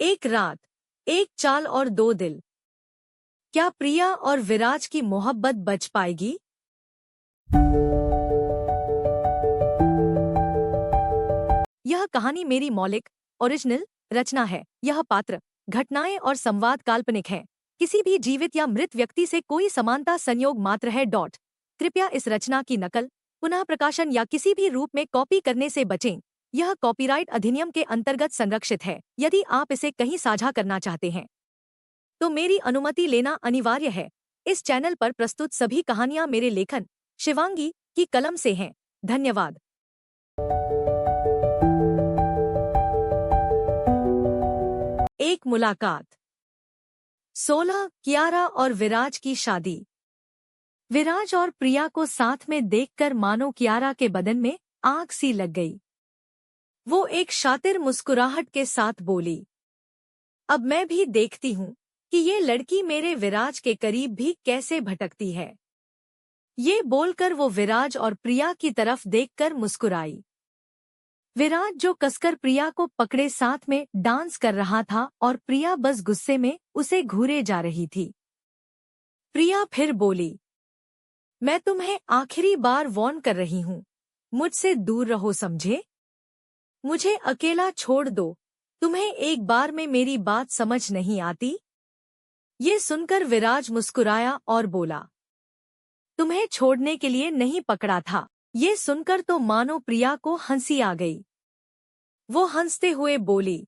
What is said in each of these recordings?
एक रात, एक चाल और दो दिल। क्या प्रिया और विराज की मोहब्बत बच पाएगी? यह कहानी मेरी मौलिक ओरिजिनल रचना है। यह पात्र, घटनाएं और संवाद काल्पनिक हैं। किसी भी जीवित या मृत व्यक्ति से कोई समानता संयोग मात्र है। कृपया इस रचना की नकल, पुनः प्रकाशन या किसी भी रूप में कॉपी करने से बचें। यह कॉपीराइट अधिनियम के अंतर्गत संरक्षित है। यदि आप इसे कहीं साझा करना चाहते हैं तो मेरी अनुमति लेना अनिवार्य है। इस चैनल पर प्रस्तुत सभी कहानियां मेरे लेखन शिवांगी की कलम से हैं। धन्यवाद। एक मुलाकात। 16 कियारा और विराज की शादी। विराज और प्रिया को साथ में देखकर मानो कियारा के बदन में आग सी लग गई। वो एक शातिर मुस्कुराहट के साथ बोली, अब मैं भी देखती हूँ कि ये लड़की मेरे विराज के करीब भी कैसे भटकती है। ये बोलकर वो विराज और प्रिया की तरफ देखकर मुस्कुराई। विराज जो कसकर प्रिया को पकड़े साथ में डांस कर रहा था और प्रिया बस गुस्से में उसे घूरे जा रही थी। प्रिया फिर बोली, मैं तुम्हें आखिरी बार वार्न कर रही हूँ, मुझसे दूर रहो, समझे? मुझे अकेला छोड़ दो। तुम्हें एक बार में मेरी बात समझ नहीं आती? ये सुनकर विराज मुस्कुराया और बोला, तुम्हें छोड़ने के लिए नहीं पकड़ा था। ये सुनकर तो मानो प्रिया को हंसी आ गई। वो हंसते हुए बोली,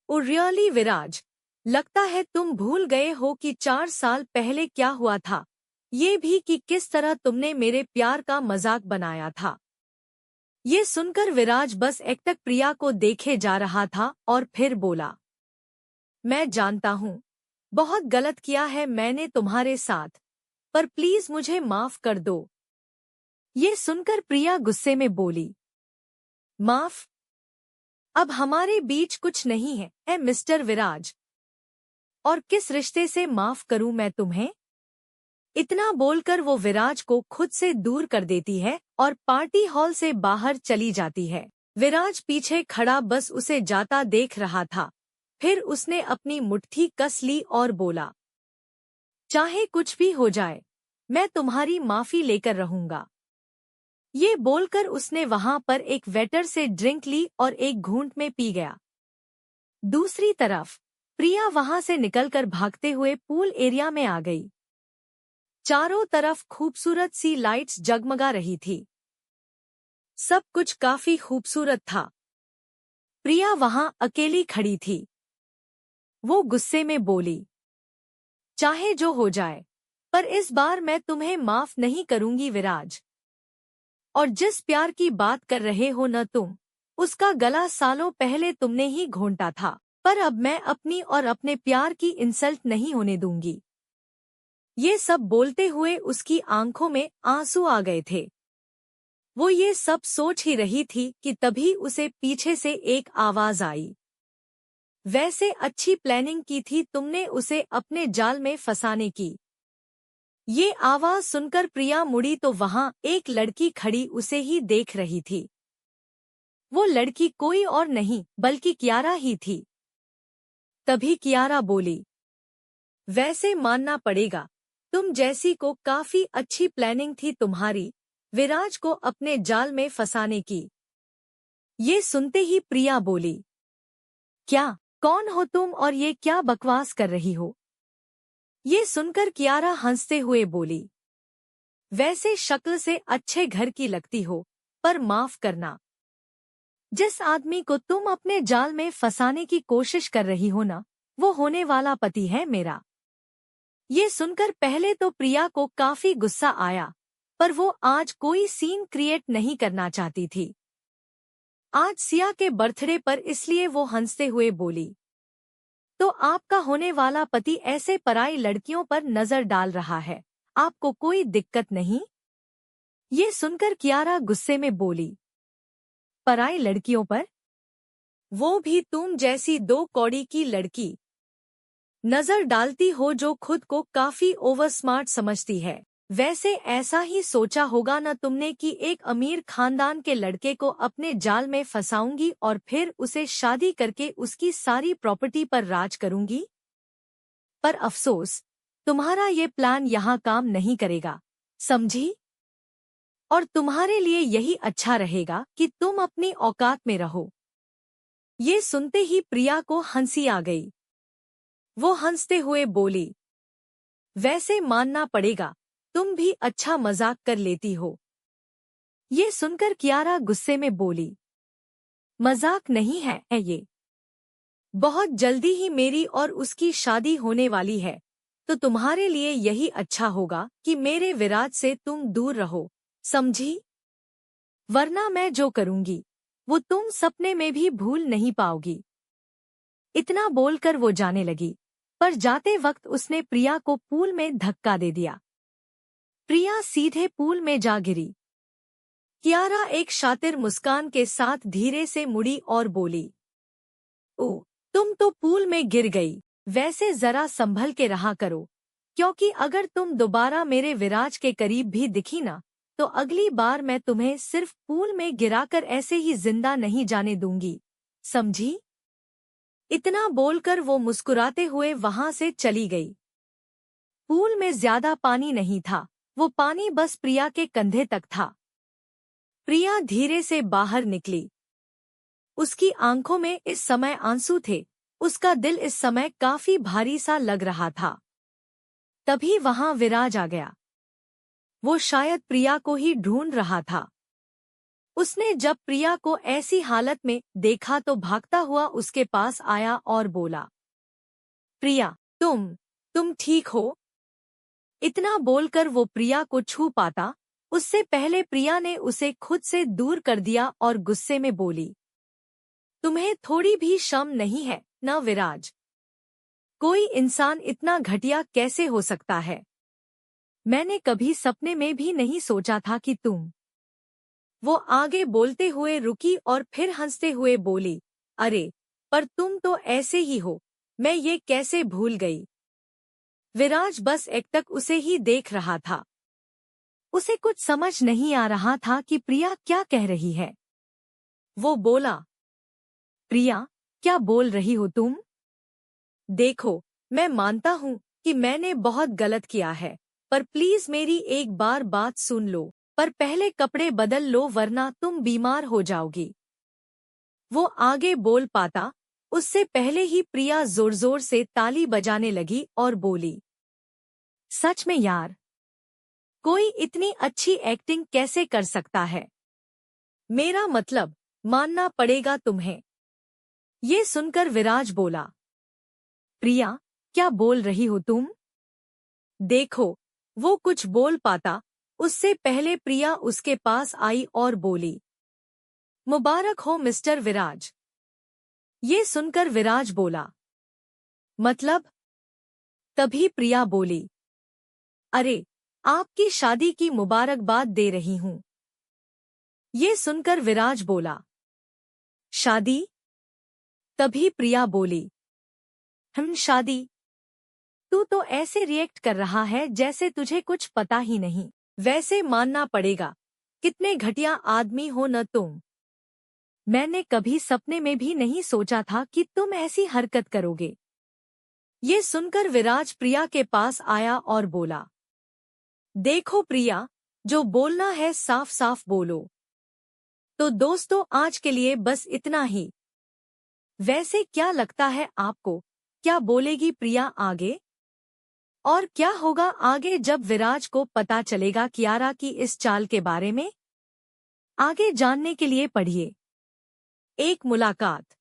ओ रियली विराज, लगता है तुम भूल गए हो कि 4 साल पहले क्या हुआ था, ये भी कि किस तरह तुमने मेरे प्यार का मजाक बनाया था। ये सुनकर विराज बस एकटक प्रिया को देखे जा रहा था और फिर बोला, मैं जानता हूँ बहुत गलत किया है मैंने तुम्हारे साथ, पर प्लीज मुझे माफ कर दो। ये सुनकर प्रिया गुस्से में बोली, माफ? अब हमारे बीच कुछ नहीं है मिस्टर विराज, और किस रिश्ते से माफ करूं मैं तुम्हें? इतना बोलकर वो विराज को खुद से दूर कर देती है और पार्टी हॉल से बाहर चली जाती है। विराज पीछे खड़ा बस उसे जाता देख रहा था। फिर उसने अपनी मुट्ठी कस ली और बोला, चाहे कुछ भी हो जाए, मैं तुम्हारी माफी लेकर रहूंगा। ये बोलकर उसने वहां पर एक वेटर से ड्रिंक ली और एक घूंट में पी गया। दूसरी तरफ प्रिया वहां से निकलकर भागते हुए पूल एरिया में आ गई। चारों तरफ खूबसूरत सी लाइट्स जगमगा रही थी। सब कुछ काफी खूबसूरत था। प्रिया वहां अकेली खड़ी थी। वो गुस्से में बोली, चाहे जो हो जाए, पर इस बार मैं तुम्हें माफ नहीं करूंगी विराज। और जिस प्यार की बात कर रहे हो न तुम, उसका गला सालों पहले तुमने ही घोंटा था, पर अब मैं अपनी और अपने प्यार की इंसल्ट नहीं होने दूंगी। ये सब बोलते हुए उसकी आंखों में आंसू आ गए थे। वो ये सब सोच ही रही थी कि तभी उसे पीछे से एक आवाज आई, वैसे अच्छी प्लानिंग की थी तुमने उसे अपने जाल में फंसाने की। ये आवाज सुनकर प्रिया मुड़ी तो वहां एक लड़की खड़ी उसे ही देख रही थी। वो लड़की कोई और नहीं बल्कि कियारा ही थी। तभी कियारा बोली, वैसे मानना पड़ेगा, तुम जैसी को काफी अच्छी प्लानिंग थी तुम्हारी, विराज को अपने जाल में फंसाने की। ये सुनते ही प्रिया बोली, क्या, कौन हो तुम और ये क्या बकवास कर रही हो? ये सुनकर कियारा हंसते हुए बोली, वैसे शक्ल से अच्छे घर की लगती हो, पर माफ करना, जिस आदमी को तुम अपने जाल में फंसाने की कोशिश कर रही हो ना, वो होने वाला पति है मेरा। ये सुनकर पहले तो प्रिया को काफी गुस्सा आया, पर वो आज कोई सीन क्रिएट नहीं करना चाहती थी। आज सिया के बर्थडे पर इसलिए वो हंसते हुए बोली, तो आपका होने वाला पति ऐसे पराई लड़कियों पर नजर डाल रहा है, आपको कोई दिक्कत नहीं? ये सुनकर कियारा गुस्से में बोली, पराई लड़कियों पर? वो भी तुम जैसी 2 कौड़ी की लड़की नजर डालती हो जो खुद को काफी ओवर स्मार्ट समझती है। वैसे ऐसा ही सोचा होगा न तुमने कि एक अमीर खानदान के लड़के को अपने जाल में फंसाऊंगी और फिर उसे शादी करके उसकी सारी प्रॉपर्टी पर राज करूंगी। पर अफसोस, तुम्हारा ये प्लान यहाँ काम नहीं करेगा, समझी? और तुम्हारे लिए यही अच्छा रहेगा कि तुम अपनी औकात में रहो। ये सुनते ही प्रिया को हंसी आ गई। वो हंसते हुए बोली, वैसे मानना पड़ेगा, तुम भी अच्छा मजाक कर लेती हो। ये सुनकर कियारा गुस्से में बोली, मजाक नहीं है ये। बहुत जल्दी ही मेरी और उसकी शादी होने वाली है, तो तुम्हारे लिए यही अच्छा होगा कि मेरे विराज से तुम दूर रहो, समझी? वरना मैं जो करूंगी वो तुम सपने में भी भूल नहीं पाओगी। इतना बोलकर वो जाने लगी, पर जाते वक्त उसने प्रिया को पूल में धक्का दे दिया। प्रिया सीधे पूल में जा गिरी। कियारा एक शातिर मुस्कान के साथ धीरे से मुड़ी और बोली, ओ, तुम तो पूल में गिर गई। वैसे जरा संभल के रहा करो, क्योंकि अगर तुम दोबारा मेरे विराज के करीब भी दिखी ना, तो अगली बार मैं तुम्हें सिर्फ पूल में गिराकर ऐसे ही जिंदा नहीं जाने दूंगी, समझी? इतना बोलकर वो मुस्कुराते हुए वहां से चली गई। पूल में ज्यादा पानी नहीं था, वो पानी बस प्रिया के कंधे तक था। प्रिया धीरे से बाहर निकली। उसकी आंखों में इस समय आंसू थे, उसका दिल इस समय काफी भारी सा लग रहा था। तभी वहां विराज आ गया। वो शायद प्रिया को ही ढूंढ रहा था। उसने जब प्रिया को ऐसी हालत में देखा तो भागता हुआ उसके पास आया और बोला, प्रिया, तुम ठीक हो? इतना बोलकर वो प्रिया को छू पाता, उससे पहले प्रिया ने उसे खुद से दूर कर दिया और गुस्से में बोली, तुम्हें थोड़ी भी शर्म नहीं है न विराज? कोई इंसान इतना घटिया कैसे हो सकता है? मैंने कभी सपने में भी नहीं सोचा था कि तुम। वो आगे बोलते हुए रुकी और फिर हंसते हुए बोली, अरे, पर तुम तो ऐसे ही हो, मैं ये कैसे भूल गई। विराज बस एकटक उसे ही देख रहा था। उसे कुछ समझ नहीं आ रहा था कि प्रिया क्या कह रही है। वो बोला, प्रिया, क्या बोल रही हो तुम? देखो, मैं मानता हूँ कि मैंने बहुत गलत किया है, पर प्लीज मेरी एक बार बात सुन लो, पर पहले कपड़े बदल लो वरना तुम बीमार हो जाओगी। वो आगे बोल पाता, उससे पहले ही प्रिया जोर जोर से ताली बजाने लगी और बोली, सच में यार, कोई इतनी अच्छी एक्टिंग कैसे कर सकता है? मेरा मतलब, मानना पड़ेगा तुम्हें। ये सुनकर विराज बोला, प्रिया, क्या बोल रही हो तुम? देखो, वो कुछ बोल पाता, उससे पहले प्रिया उसके पास आई और बोली, मुबारक हो मिस्टर विराज। ये सुनकर विराज बोला, मतलब? तभी प्रिया बोली, अरे, आपकी शादी की मुबारकबाद दे रही हूँ। ये सुनकर विराज बोला, शादी? तभी प्रिया बोली, शादी? तू तो ऐसे रिएक्ट कर रहा है जैसे तुझे कुछ पता ही नहीं। वैसे मानना पड़ेगा, कितने घटिया आदमी हो न तुम। मैंने कभी सपने में भी नहीं सोचा था कि तुम ऐसी हरकत करोगे। ये सुनकर विराज प्रिया के पास आया और बोला, देखो प्रिया, जो बोलना है साफ साफ बोलो। तो दोस्तों, आज के लिए बस इतना ही। वैसे क्या लगता है आपको, क्या बोलेगी प्रिया आगे? और क्या होगा आगे जब विराज को पता चलेगा कियारा की इस चाल के बारे में? आगे जानने के लिए पढ़िए एक मुलाकात।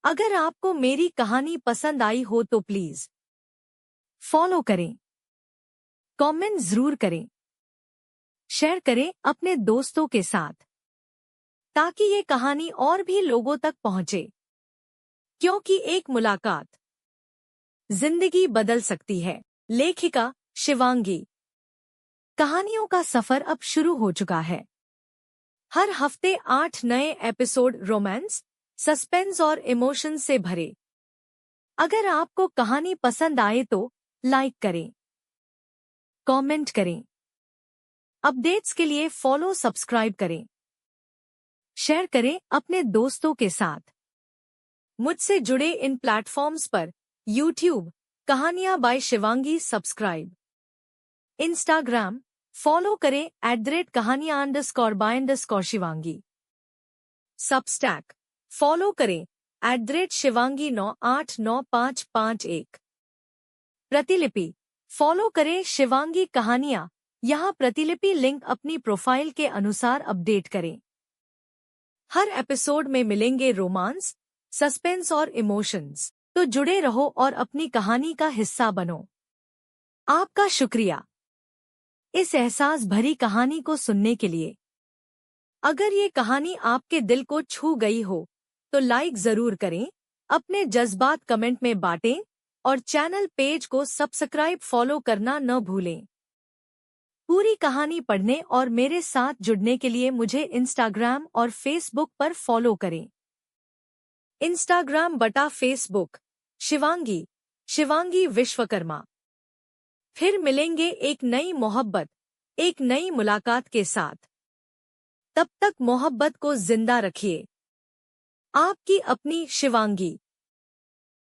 अगर आपको मेरी कहानी पसंद आई हो तो प्लीज फॉलो करें, कमेंट जरूर करें, शेयर करें अपने दोस्तों के साथ, ताकि ये कहानी और भी लोगों तक पहुंचे। क्योंकि एक मुलाकात जिंदगी बदल सकती है। लेखिका शिवांगी। कहानियों का सफर अब शुरू हो चुका है। हर हफ्ते 8 नए एपिसोड रोमांस, सस्पेंस और इमोशन से भरे। अगर आपको कहानी पसंद आए तो लाइक करें, कमेंट करें। अपडेट्स के लिए फॉलो सब्सक्राइब करें। शेयर करें अपने दोस्तों के साथ। मुझसे जुड़े इन प्लेटफॉर्म्स पर यूट्यूब कहानियां by Shivangi subscribe, Instagram follow करें @कहानियां_by_शिवांगी, सबस्टैक फॉलो करें @शिवांगी989551, प्रतिलिपि फॉलो करें शिवांगी कहानियां। यहाँ प्रतिलिपि लिंक अपनी प्रोफाइल के अनुसार अपडेट करें। हर एपिसोड में मिलेंगे रोमांस, सस्पेंस और इमोशंस, तो जुड़े रहो और अपनी कहानी का हिस्सा बनो। आपका शुक्रिया इस एहसास भरी कहानी को सुनने के लिए। अगर ये कहानी आपके दिल को छू गई हो तो लाइक जरूर करें, अपने जज्बात कमेंट में बांटें और चैनल पेज को सब्सक्राइब फॉलो करना न भूलें। पूरी कहानी पढ़ने और मेरे साथ जुड़ने के लिए मुझे इंस्टाग्राम और फेसबुक पर फॉलो करें। इंस्टाग्राम बटा फेसबुक शिवांगी विश्वकर्मा। फिर मिलेंगे एक नई मोहब्बत, एक नई मुलाकात के साथ। तब तक मोहब्बत को जिंदा रखिए। आपकी अपनी शिवांगी।